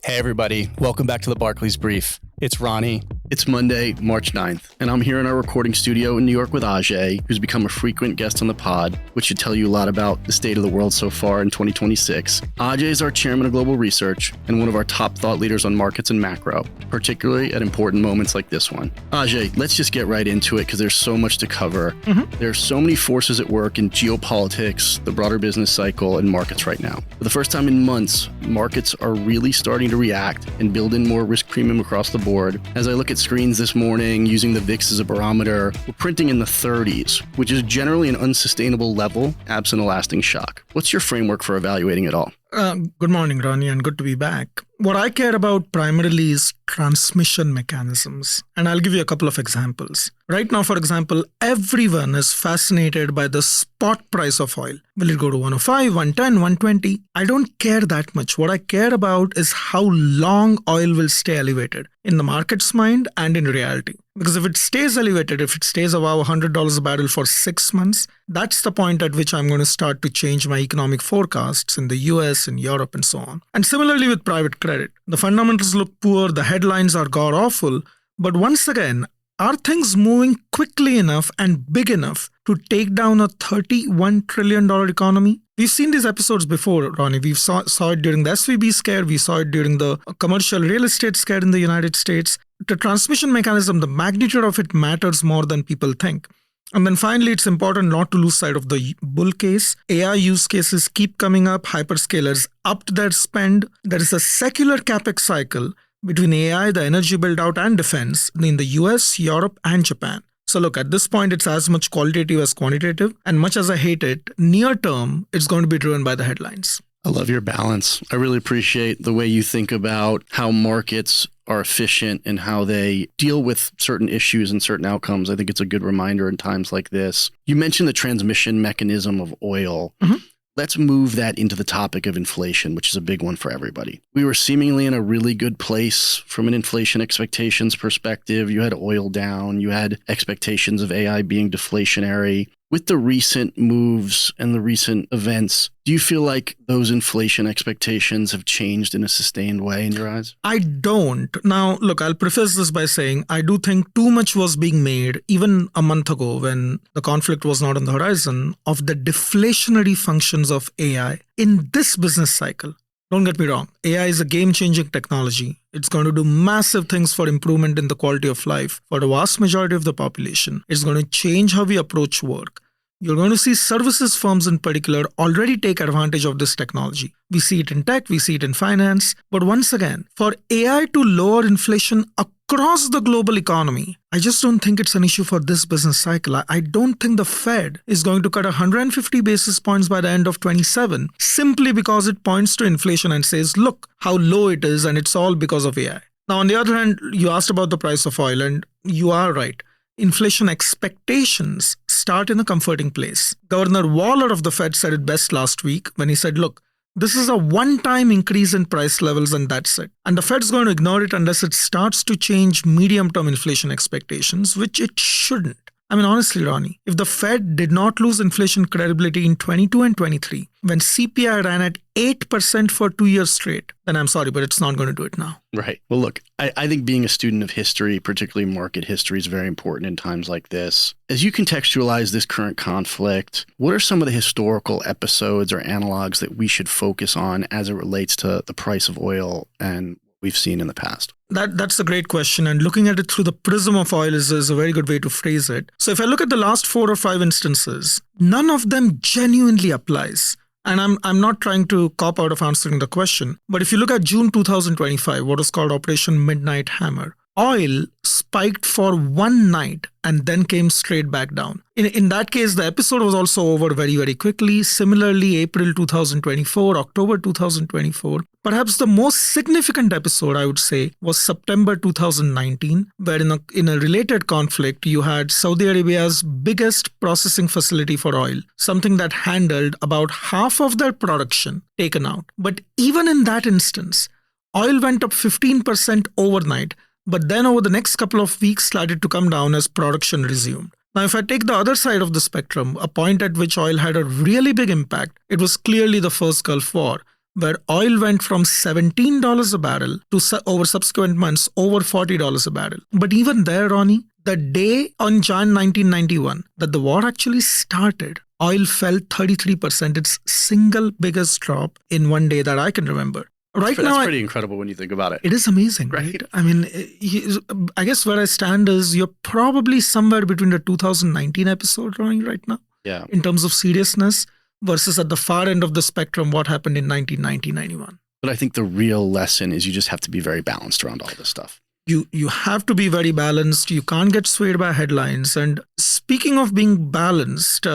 Hey everybody, welcome back to the Barclays Brief. It's Ronnie. It's Monday, March 9th, and I'm here in our recording studio in New York with Ajay, who's become a frequent guest on the pod, which should tell you a lot about the state of the world so far in 2026. Ajay is our chairman of global research and one of our top thought leaders on markets and macro, particularly at important moments like this one. Ajay, let's just get right into it because there's so much to cover. There's so many forces at work in geopolitics, the broader business cycle, and markets right now. For the first time in months, markets are really starting to react and build in more risk premium across the board. As I look at screens this morning using the VIX as a barometer, we're printing in the 30s, which is generally an unsustainable level absent a lasting shock. What's your framework for evaluating it all? Good morning, Ronnie, and good to be back. What I care about primarily is transmission mechanisms, and I'll give you a couple of examples. Right now, for example, everyone is fascinated by the spot price of oil. Will it go to 105, 110, 120? I don't care that much. What I care about is how long oil will stay elevated in the market's mind and in reality. Because if it stays elevated, if it stays above $100 a barrel for 6 months, that's the point at which I'm going to start to change my economic forecasts in the US, in Europe, and so on. And similarly with private credit, the fundamentals look poor, the headlines are god-awful, but once again, are things moving quickly enough and big enough to take down a $31 trillion economy? We've seen these episodes before, Ronnie. We saw it during the SVB scare. We saw it during the commercial real estate scare in the United States. The transmission mechanism, the magnitude of it matters more than people think. And then finally, it's important not to lose sight of the bull case. AI use cases keep coming up. Hyperscalers upped their spend. There is a secular CapEx cycle between AI, the energy build-out, and defense in the US, Europe, and Japan. So look, at this point, it's as much qualitative as quantitative. And much as I hate it, near term, it's going to be driven by the headlines. I love your balance. I really appreciate the way you think about how markets are efficient and how they deal with certain issues and certain outcomes. I think it's a good reminder in times like this. You mentioned the transmission mechanism of oil. Let's move that into the topic of inflation, which is a big one for everybody. We were seemingly in a really good place from an inflation expectations perspective. You had oil down, you had expectations of AI being deflationary. With the recent moves and the recent events, do you feel like those inflation expectations have changed in a sustained way in your eyes? I don't. Now, look, I'll preface this by saying I do think too much was being made, even a month ago when the conflict was not on the horizon, of the deflationary functions of AI in this business cycle. Don't get me wrong, AI is a game-changing technology. It's going to do massive things for improvement in the quality of life for the vast majority of the population. It's going to change how we approach work. You're going to see services firms in particular already take advantage of this technology. We see it in tech, we see it in finance. But once again, for AI to lower inflation across the global economy, I just don't think it's an issue for this business cycle. I don't think the Fed is going to cut 150 basis points by the end of 27 simply because it points to inflation and says, look how low it is and it's all because of AI. Now, on the other hand, you asked about the price of oil and you are right. Inflation expectations start in a comforting place. Governor Waller of the Fed said it best last week when he said, look, this is a one-time increase in price levels and that's it. And the Fed's going to ignore it unless it starts to change medium-term inflation expectations, which it shouldn't. I mean, honestly, Ronnie, if the Fed did not lose inflation credibility in 22 and 23, when CPI ran at 8% for 2 years straight, then I'm sorry, but it's not going to do it now. Right. Well, look, I think being a student of history, particularly market history, is very important in times like this. As you contextualize this current conflict, what are some of the historical episodes or analogs that we should focus on as it relates to the price of oil and we've seen in the past? That's a great question. And looking at it through the prism of oil is a very good way to phrase it. So if I look at the last 4 or 5 instances, none of them genuinely applies. And I'm not trying to cop out of answering the question. But if you look at June 2025, what is called Operation Midnight Hammer, oil spiked for one night and then came straight back down. In that case, the episode was also over very, very quickly. Similarly, April 2024, October 2024. Perhaps the most significant episode, I would say, was September 2019, where in a related conflict, you had Saudi Arabia's biggest processing facility for oil, something that handled about half of their production taken out. But even in that instance, oil went up 15% overnight, but then over the next couple of weeks started to come down as production resumed. Now, if I take the other side of the spectrum, a point at which oil had a really big impact, it was clearly the first Gulf War, where oil went from $17 a barrel to over subsequent months over $40 a barrel. But even there, Ronnie, the day on Jan 1991 that the war actually started, oil fell 33%. Its single biggest drop in one day that I can remember. Right now, that's pretty incredible when you think about it. It is amazing, right? I mean, I guess where I stand is you're probably somewhere between the 2019 episode, Ronnie, right now. Yeah. In terms of seriousness versus at the far end of the spectrum, what happened in 1990-91. But I think the real lesson is you just have to be very balanced around all this stuff. You have to be very balanced. You can't get swayed by headlines. And speaking of being balanced,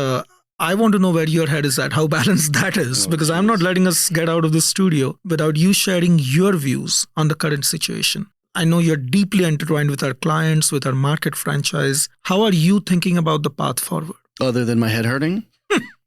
I want to know where your head is at, how balanced that is, because I'm not letting us get out of the studio without you sharing your views on the current situation. I know you're deeply intertwined with our clients, with our market franchise. How are you thinking about the path forward? Other than my head hurting?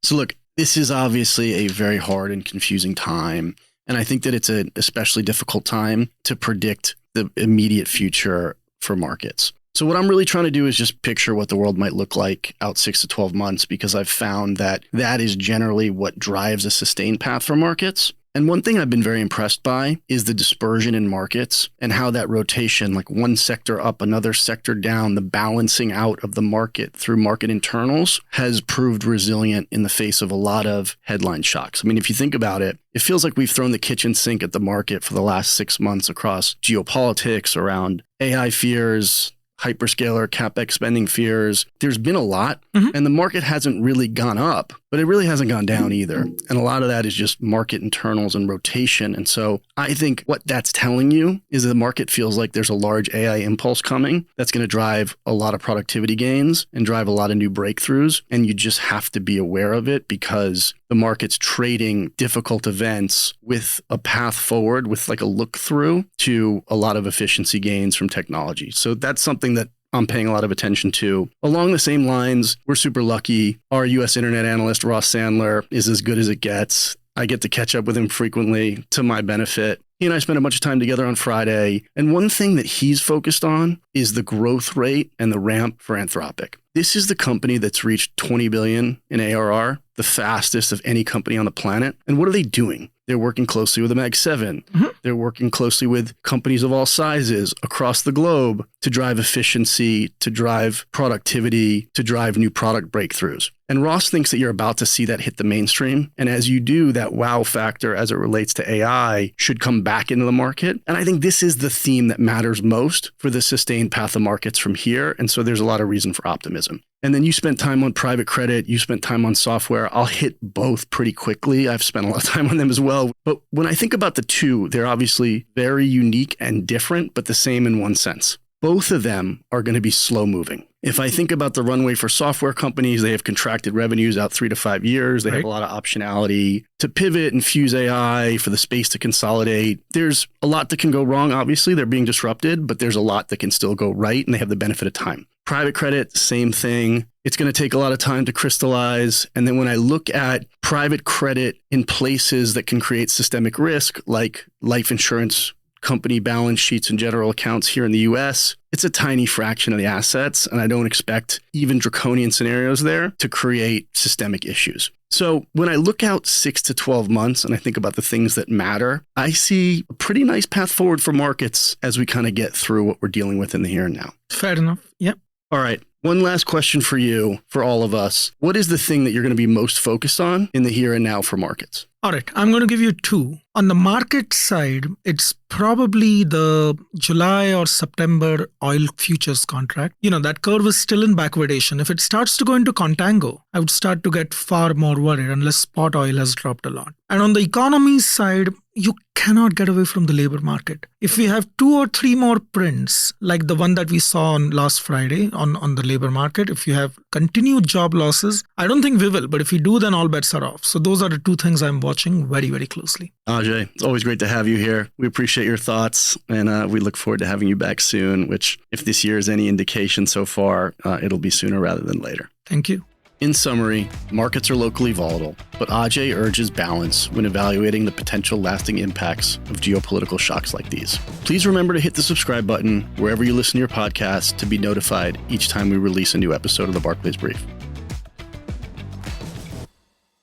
So look, this is obviously a very hard and confusing time. And I think that it's an especially difficult time to predict the immediate future for markets. So what I'm really trying to do is just picture what the world might look like out 6 to 12 months, because I've found that that is generally what drives a sustained path for markets. And one thing I've been very impressed by is the dispersion in markets and how that rotation, like one sector up, another sector down, the balancing out of the market through market internals has proved resilient in the face of a lot of headline shocks. I mean, if you think about it, it feels like we've thrown the kitchen sink at the market for the last 6 months across geopolitics, around AI fears, hyperscaler, CapEx spending fears. There's been a lot, and the market hasn't really gone up, but it really hasn't gone down either. And a lot of that is just market internals and rotation. And so I think what that's telling you is the market feels like there's a large AI impulse coming that's going to drive a lot of productivity gains and drive a lot of new breakthroughs. And you just have to be aware of it, because the market's trading difficult events with a path forward, with like a look through to a lot of efficiency gains from technology. So that's something that I'm paying a lot of attention to. Along the same lines, we're super lucky. Our US internet analyst, Ross Sandler, is as good as it gets. I get to catch up with him frequently to my benefit. He and I spent a bunch of time together on Friday. And one thing that he's focused on is the growth rate and the ramp for Anthropic. This is the company that's reached 20 billion in ARR, the fastest of any company on the planet. And what are they doing? They're working closely with the Mag 7. They're working closely with companies of all sizes across the globe to drive efficiency, to drive productivity, to drive new product breakthroughs. And Ross thinks that you're about to see that hit the mainstream. And as you do, that wow factor as it relates to AI should come back into the market. And I think this is the theme that matters most for the sustained path of markets from here. And so there's a lot of reason for optimism. And then you spent time on private credit, you spent time on software. I'll hit both pretty quickly. I've spent a lot of time on them as well. But when I think about the two, they're obviously very unique and different, but the same in one sense. Both of them are going to be slow moving. If I think about the runway for software companies, they have contracted revenues out 3 to 5 years. They have a lot of optionality to pivot and fuse AI for the space to consolidate. There's a lot that can go wrong. Obviously, they're being disrupted, but there's a lot that can still go right, and they have the benefit of time. Private credit, same thing. It's going to take a lot of time to crystallize. And then when I look at private credit in places that can create systemic risk, like life insurance company balance sheets and general accounts here in the US, it's a tiny fraction of the assets. And I don't expect even draconian scenarios there to create systemic issues. So when I look out 6 to 12 months and I think about the things that matter, I see a pretty nice path forward for markets as we kind of get through what we're dealing with in the here and now. Fair enough. Yep. All right. One last question for you, for all of us. What is the thing that you're going to be most focused on in the here and now for markets? All right. I'm going to give you two. On the market side, it's probably the July or September oil futures contract. That curve is still in backwardation. If it starts to go into contango, I would start to get far more worried unless spot oil has dropped a lot. And on the economy side, you cannot get away from the labor market. If we have 2 or 3 more prints, like the one that we saw on last Friday on the labor market, if you have continued job losses, I don't think we will. But if we do, then all bets are off. So those are the two things I'm watching very, very closely. Ajay, it's always great to have you here. We appreciate your thoughts, and we look forward to having you back soon, which if this year is any indication so far, it'll be sooner rather than later. Thank you. In summary, markets are locally volatile, but Ajay urges balance when evaluating the potential lasting impacts of geopolitical shocks like these. Please remember to hit the subscribe button wherever you listen to your podcast to be notified each time we release a new episode of the Barclays Brief.